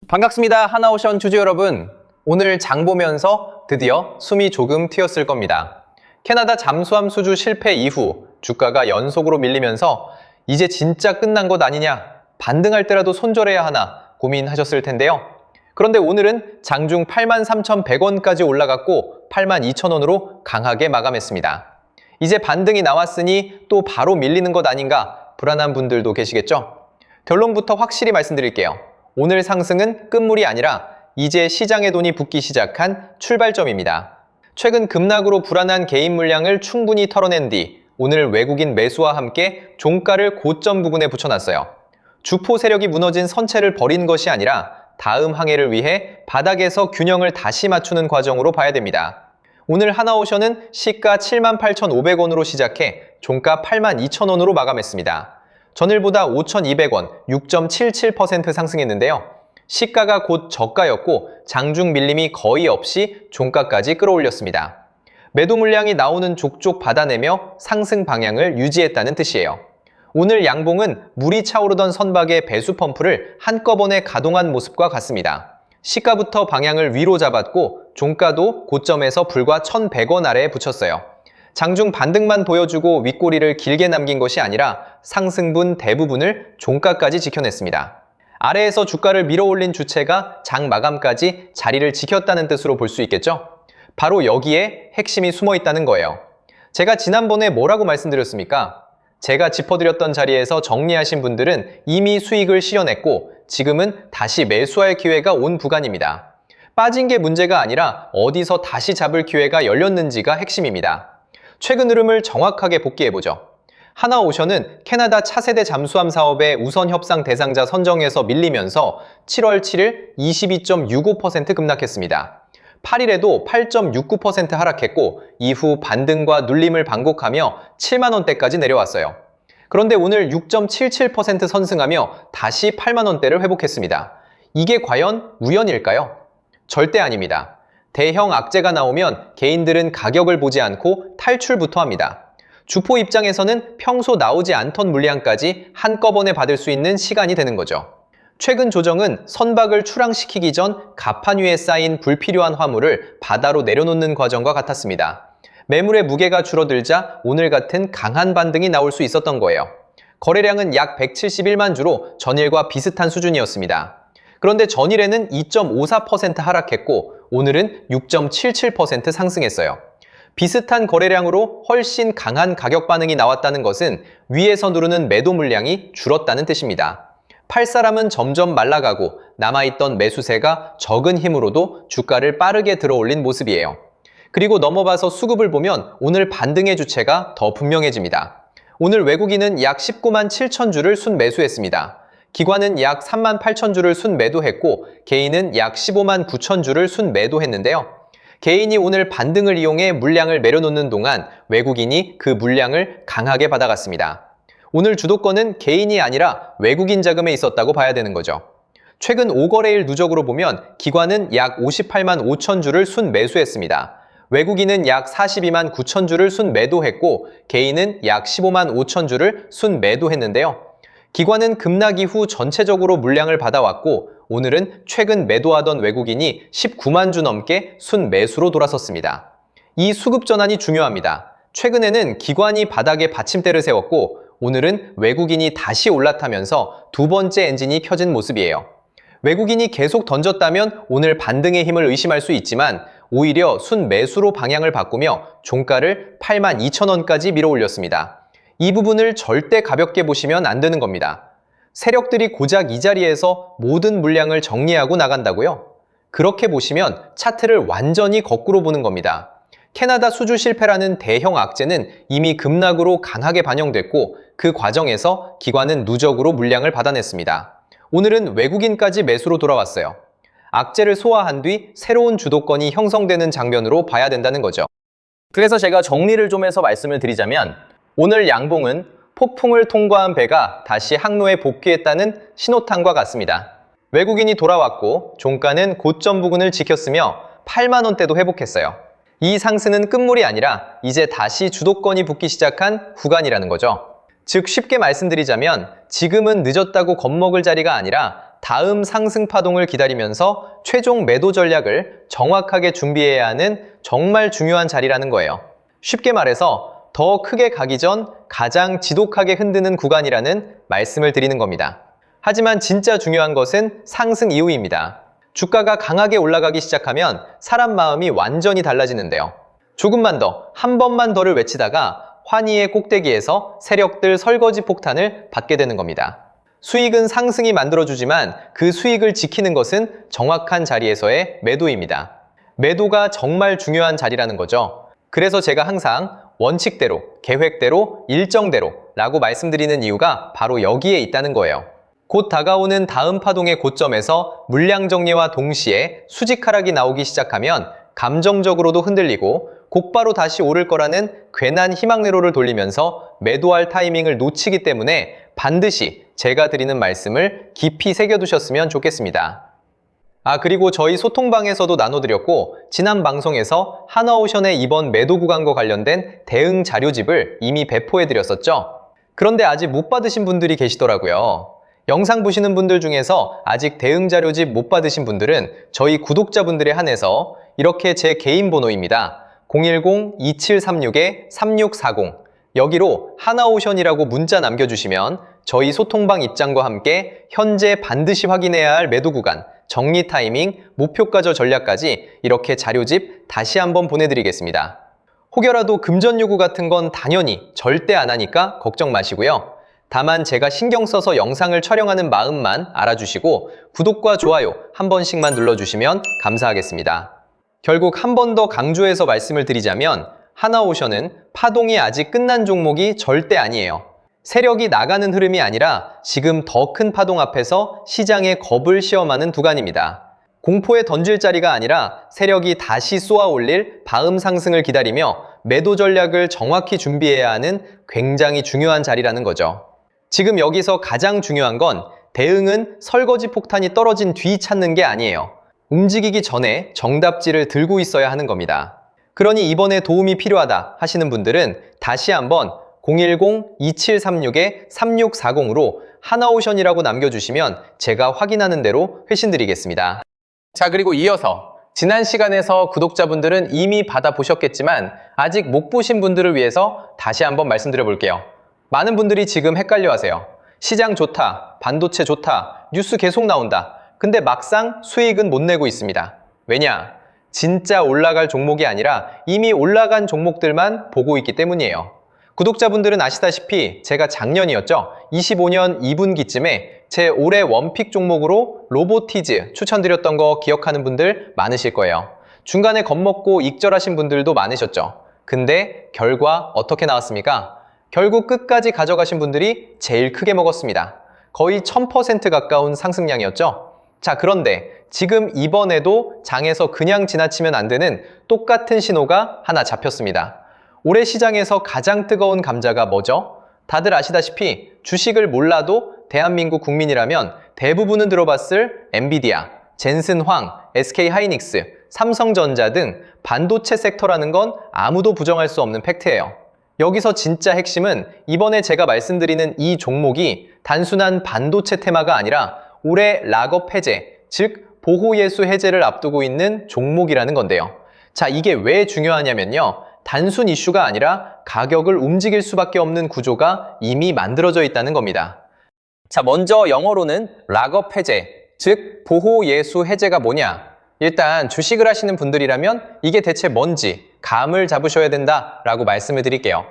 반갑습니다. 하나오션 주주 여러분. 오늘 장 보면서 드디어 숨이 조금 트였을 겁니다. 캐나다 잠수함 수주 실패 이후 주가가 연속으로 밀리면서 이제 진짜 끝난 것 아니냐, 반등할 때라도 손절해야 하나 고민하셨을 텐데요. 그런데 오늘은 장중 83,100원까지 올라갔고 82,000원으로 강하게 마감했습니다. 이제 반등이 나왔으니 또 바로 밀리는 것 아닌가 불안한 분들도 계시겠죠? 결론부터 확실히 말씀드릴게요. 오늘 상승은 끝물이 아니라 이제 시장의 돈이 붙기 시작한 출발점입니다. 최근 급락으로 불안한 개인 물량을 충분히 털어낸 뒤 오늘 외국인 매수와 함께 종가를 고점 부근에 붙여놨어요. 주포 세력이 무너진 선체를 버린 것이 아니라 다음 항해를 위해 바닥에서 균형을 다시 맞추는 과정으로 봐야 됩니다. 오늘 하나오션은 시가 78,500원으로 시작해 종가 82,000원으로 마감했습니다. 전일보다 5,200원, 6.77% 상승했는데요. 시가가 곧 저가였고 장중 밀림이 거의 없이 종가까지 끌어올렸습니다. 매도 물량이 나오는 족족 받아내며 상승 방향을 유지했다는 뜻이에요. 오늘 양봉은 물이 차오르던 선박의 배수 펌프를 한꺼번에 가동한 모습과 같습니다. 시가부터 방향을 위로 잡았고 종가도 고점에서 불과 1,100원 아래에 붙였어요. 장중 반등만 보여주고 윗꼬리를 길게 남긴 것이 아니라 상승분 대부분을 종가까지 지켜냈습니다. 아래에서 주가를 밀어올린 주체가 장 마감까지 자리를 지켰다는 뜻으로 볼 수 있겠죠? 바로 여기에 핵심이 숨어 있다는 거예요. 제가 지난번에 뭐라고 말씀드렸습니까? 제가 짚어드렸던 자리에서 정리하신 분들은 이미 수익을 실현했고 지금은 다시 매수할 기회가 온 구간입니다. 빠진 게 문제가 아니라 어디서 다시 잡을 기회가 열렸는지가 핵심입니다. 최근 흐름을 정확하게 복기해보죠. 하나오션은 캐나다 차세대 잠수함 사업의 우선 협상 대상자 선정에서 밀리면서 7월 7일 22.65% 급락했습니다. 8일에도 8.69% 하락했고 이후 반등과 눌림을 반복하며 7만원대까지 내려왔어요. 그런데 오늘 6.77% 선승하며 다시 8만원대를 회복했습니다. 이게 과연 우연일까요? 절대 아닙니다. 대형 악재가 나오면 개인들은 가격을 보지 않고 탈출부터 합니다. 주포 입장에서는 평소 나오지 않던 물량까지 한꺼번에 받을 수 있는 시간이 되는 거죠. 최근 조정은 선박을 출항시키기 전 갑판 위에 쌓인 불필요한 화물을 바다로 내려놓는 과정과 같았습니다. 매물의 무게가 줄어들자 오늘 같은 강한 반등이 나올 수 있었던 거예요. 거래량은 약 171만 주로 전일과 비슷한 수준이었습니다. 그런데 전일에는 2.54% 하락했고 오늘은 6.77% 상승했어요. 비슷한 거래량으로 훨씬 강한 가격 반응이 나왔다는 것은 위에서 누르는 매도 물량이 줄었다는 뜻입니다. 팔 사람은 점점 말라가고 남아있던 매수세가 적은 힘으로도 주가를 빠르게 들어올린 모습이에요. 그리고 넘어봐서 수급을 보면 오늘 반등의 주체가 더 분명해집니다. 오늘 외국인은 약 19만 7천 주를 순매수했습니다. 기관은 약 3만 8천 주를 순매도했고 개인은 약 15만 9천 주를 순매도했는데요. 개인이 오늘 반등을 이용해 물량을 내려놓는 동안 외국인이 그 물량을 강하게 받아갔습니다. 오늘 주도권은 개인이 아니라 외국인 자금에 있었다고 봐야 되는 거죠. 최근 5거래일 누적으로 보면 기관은 약 58만 5천 주를 순매수했습니다. 외국인은 약 42만 9천 주를 순매도했고 개인은 약 15만 5천 주를 순매도했는데요. 기관은 급락 이후 전체적으로 물량을 받아왔고 오늘은 최근 매도하던 외국인이 19만 주 넘게 순매수로 돌아섰습니다. 이 수급 전환이 중요합니다. 최근에는 기관이 바닥에 받침대를 세웠고 오늘은 외국인이 다시 올라타면서 두 번째 엔진이 켜진 모습이에요. 외국인이 계속 던졌다면 오늘 반등의 힘을 의심할 수 있지만 오히려 순매수로 방향을 바꾸며 종가를 82,000원까지 밀어올렸습니다. 이 부분을 절대 가볍게 보시면 안 되는 겁니다. 세력들이 고작 이 자리에서 모든 물량을 정리하고 나간다고요? 그렇게 보시면 차트를 완전히 거꾸로 보는 겁니다. 캐나다 수주 실패라는 대형 악재는 이미 급락으로 강하게 반영됐고 그 과정에서 기관은 누적으로 물량을 받아냈습니다. 오늘은 외국인까지 매수로 돌아왔어요. 악재를 소화한 뒤 새로운 주도권이 형성되는 장면으로 봐야 된다는 거죠. 그래서 제가 정리를 좀 해서 말씀을 드리자면 오늘 양봉은 폭풍을 통과한 배가 다시 항로에 복귀했다는 신호탄과 같습니다. 외국인이 돌아왔고 종가는 고점 부근을 지켰으며 8만원대도 회복했어요. 이 상승은 끝물이 아니라 이제 다시 주도권이 붙기 시작한 구간이라는 거죠. 즉 쉽게 말씀드리자면 지금은 늦었다고 겁먹을 자리가 아니라 다음 상승 파동을 기다리면서 최종 매도 전략을 정확하게 준비해야 하는 정말 중요한 자리라는 거예요. 쉽게 말해서 더 크게 가기 전 가장 지독하게 흔드는 구간이라는 말씀을 드리는 겁니다. 하지만 진짜 중요한 것은 상승 이후입니다. 주가가 강하게 올라가기 시작하면 사람 마음이 완전히 달라지는데요. 조금만 더, 한 번만 더를 외치다가 환희의 꼭대기에서 세력들 설거지 폭탄을 받게 되는 겁니다. 수익은 상승이 만들어주지만 그 수익을 지키는 것은 정확한 자리에서의 매도입니다. 매도가 정말 중요한 자리라는 거죠. 그래서 제가 항상 원칙대로, 계획대로, 일정대로 라고 말씀드리는 이유가 바로 여기에 있다는 거예요. 곧 다가오는 다음 파동의 고점에서 물량 정리와 동시에 수직 하락이 나오기 시작하면 감정적으로도 흔들리고 곧바로 다시 오를 거라는 괜한 희망내로를 돌리면서 매도할 타이밍을 놓치기 때문에 반드시 제가 드리는 말씀을 깊이 새겨두셨으면 좋겠습니다. 그리고 저희 소통방에서도 나눠드렸고 지난 방송에서 하나오션의 이번 매도 구간과 관련된 대응 자료집을 이미 배포해드렸었죠. 그런데 아직 못 받으신 분들이 계시더라고요. 영상 보시는 분들 중에서 아직 대응 자료집 못 받으신 분들은 저희 구독자분들에 한해서 이렇게 제 개인 번호입니다. 010-2736-3640 여기로 하나오션이라고 문자 남겨주시면 저희 소통방 입장과 함께 현재 반드시 확인해야 할 매도 구간, 정리 타이밍, 목표가저 전략까지 이렇게 자료집 다시 한번 보내드리겠습니다. 혹여라도 금전 요구 같은 건 당연히 절대 안 하니까 걱정 마시고요. 다만 제가 신경 써서 영상을 촬영하는 마음만 알아주시고 구독과 좋아요 한 번씩만 눌러주시면 감사하겠습니다. 결국 한 번 더 강조해서 말씀을 드리자면 하나오션은 파동이 아직 끝난 종목이 절대 아니에요. 세력이 나가는 흐름이 아니라 지금 더 큰 파동 앞에서 시장의 겁을 시험하는 구간입니다. 공포에 던질 자리가 아니라 세력이 다시 쏘아 올릴 바음 상승을 기다리며 매도 전략을 정확히 준비해야 하는 굉장히 중요한 자리라는 거죠. 지금 여기서 가장 중요한 건 대응은 설거지 폭탄이 떨어진 뒤 찾는 게 아니에요. 움직이기 전에 정답지를 들고 있어야 하는 겁니다. 그러니 이번에 도움이 필요하다 하시는 분들은 다시 한번 010-2736-3640으로 하나오션이라고 남겨주시면 제가 확인하는 대로 회신드리겠습니다. 자, 그리고 이어서 지난 시간에서 구독자분들은 이미 받아보셨겠지만 아직 못 보신 분들을 위해서 다시 한번 말씀드려 볼게요. 많은 분들이 지금 헷갈려 하세요. 시장 좋다, 반도체 좋다, 뉴스 계속 나온다. 근데 막상 수익은 못 내고 있습니다. 왜냐? 진짜 올라갈 종목이 아니라 이미 올라간 종목들만 보고 있기 때문이에요. 구독자분들은 아시다시피 제가 작년이었죠. 25년 2분기쯤에 제 올해 원픽 종목으로 로보티즈 추천드렸던 거 기억하는 분들 많으실 거예요. 중간에 겁먹고 익절하신 분들도 많으셨죠. 근데 결과 어떻게 나왔습니까? 결국 끝까지 가져가신 분들이 제일 크게 먹었습니다. 거의 1000% 가까운 상승량이었죠. 자, 그런데 지금 이번에도 장에서 그냥 지나치면 안 되는 똑같은 신호가 하나 잡혔습니다. 올해 시장에서 가장 뜨거운 감자가 뭐죠? 다들 아시다시피 주식을 몰라도 대한민국 국민이라면 대부분은 들어봤을 엔비디아, 젠슨황, SK하이닉스, 삼성전자 등 반도체 섹터라는 건 아무도 부정할 수 없는 팩트예요. 여기서 진짜 핵심은 이번에 제가 말씀드리는 이 종목이 단순한 반도체 테마가 아니라 올해 락업 해제, 즉 보호예수 해제를 앞두고 있는 종목이라는 건데요. 자, 이게 왜 중요하냐면요. 단순 이슈가 아니라 가격을 움직일 수밖에 없는 구조가 이미 만들어져 있다는 겁니다. 자, 먼저 영어로는 락업 해제, 즉 보호예수 해제가 뭐냐? 일단 주식을 하시는 분들이라면 이게 대체 뭔지 감을 잡으셔야 된다라고 말씀을 드릴게요.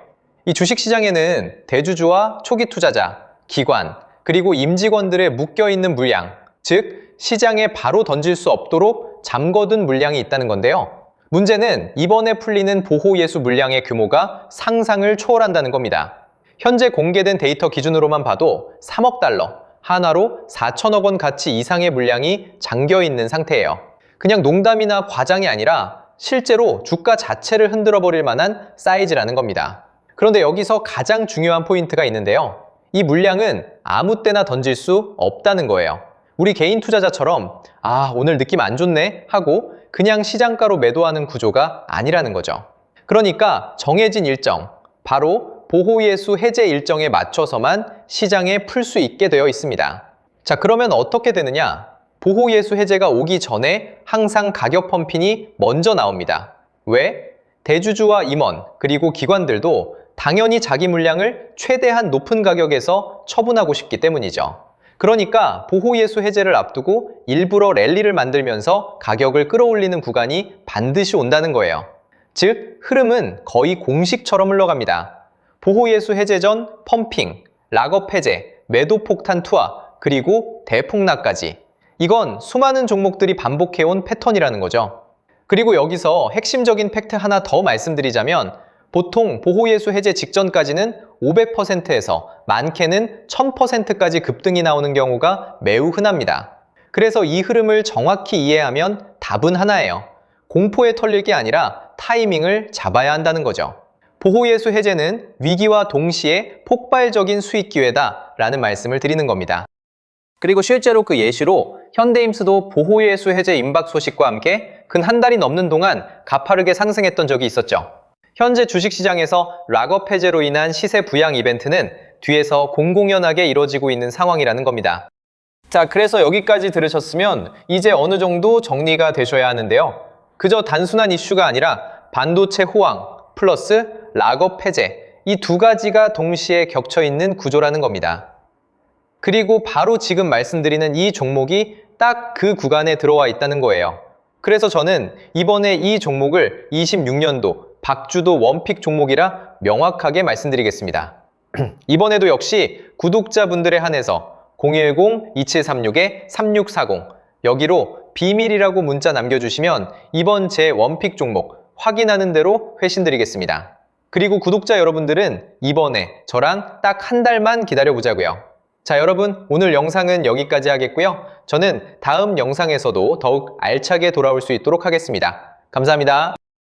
이 주식시장에는 대주주와 초기 투자자, 기관, 그리고 임직원들의 묶여있는 물량, 즉 시장에 바로 던질 수 없도록 잠궈둔 물량이 있다는 건데요. 문제는 이번에 풀리는 보호예수 물량의 규모가 상상을 초월한다는 겁니다. 현재 공개된 데이터 기준으로만 봐도 3억 달러, 하나로 4천억 원 가치 이상의 물량이 잠겨있는 상태예요. 그냥 농담이나 과장이 아니라 실제로 주가 자체를 흔들어버릴 만한 사이즈라는 겁니다. 그런데 여기서 가장 중요한 포인트가 있는데요. 이 물량은 아무 때나 던질 수 없다는 거예요. 우리 개인 투자자처럼 오늘 느낌 안 좋네 하고 그냥 시장가로 매도하는 구조가 아니라는 거죠. 그러니까 정해진 일정, 바로 보호예수 해제 일정에 맞춰서만 시장에 풀 수 있게 되어 있습니다. 자, 그러면 어떻게 되느냐? 보호예수 해제가 오기 전에 항상 가격 펌핑이 먼저 나옵니다. 왜? 대주주와 임원, 그리고 기관들도 당연히 자기 물량을 최대한 높은 가격에서 처분하고 싶기 때문이죠. 그러니까 보호예수 해제를 앞두고 일부러 랠리를 만들면서 가격을 끌어올리는 구간이 반드시 온다는 거예요. 즉, 흐름은 거의 공식처럼 흘러갑니다. 보호예수 해제 전 펌핑, 락업 해제, 매도 폭탄 투하, 그리고 대폭락까지. 이건 수많은 종목들이 반복해온 패턴이라는 거죠. 그리고 여기서 핵심적인 팩트 하나 더 말씀드리자면 보통 보호예수 해제 직전까지는 500%에서 많게는 1000%까지 급등이 나오는 경우가 매우 흔합니다. 그래서 이 흐름을 정확히 이해하면 답은 하나예요. 공포에 털릴 게 아니라 타이밍을 잡아야 한다는 거죠. 보호예수 해제는 위기와 동시에 폭발적인 수익 기회다 라는 말씀을 드리는 겁니다. 그리고 실제로 그 예시로 현대임스도 보호예수 해제 임박 소식과 함께 근 한 달이 넘는 동안 가파르게 상승했던 적이 있었죠. 현재 주식시장에서 락업 해제로 인한 시세 부양 이벤트는 뒤에서 공공연하게 이뤄지고 있는 상황이라는 겁니다. 자, 그래서 여기까지 들으셨으면 이제 어느 정도 정리가 되셔야 하는데요. 그저 단순한 이슈가 아니라 반도체 호황 플러스 락업 해제, 이 두 가지가 동시에 겹쳐 있는 구조라는 겁니다. 그리고 바로 지금 말씀드리는 이 종목이 딱 그 구간에 들어와 있다는 거예요. 그래서 저는 이번에 이 종목을 26년도 박주도 원픽 종목이라 명확하게 말씀드리겠습니다. 이번에도 역시 구독자분들에 한해서 010-2736-3640 여기로 비밀이라고 문자 남겨주시면 이번 제 원픽 종목 확인하는 대로 회신드리겠습니다. 그리고 구독자 여러분들은 이번에 저랑 딱 한 달만 기다려보자고요. 자, 여러분, 오늘 영상은 여기까지 하겠고요. 저는 다음 영상에서도 더욱 알차게 돌아올 수 있도록 하겠습니다. 감사합니다.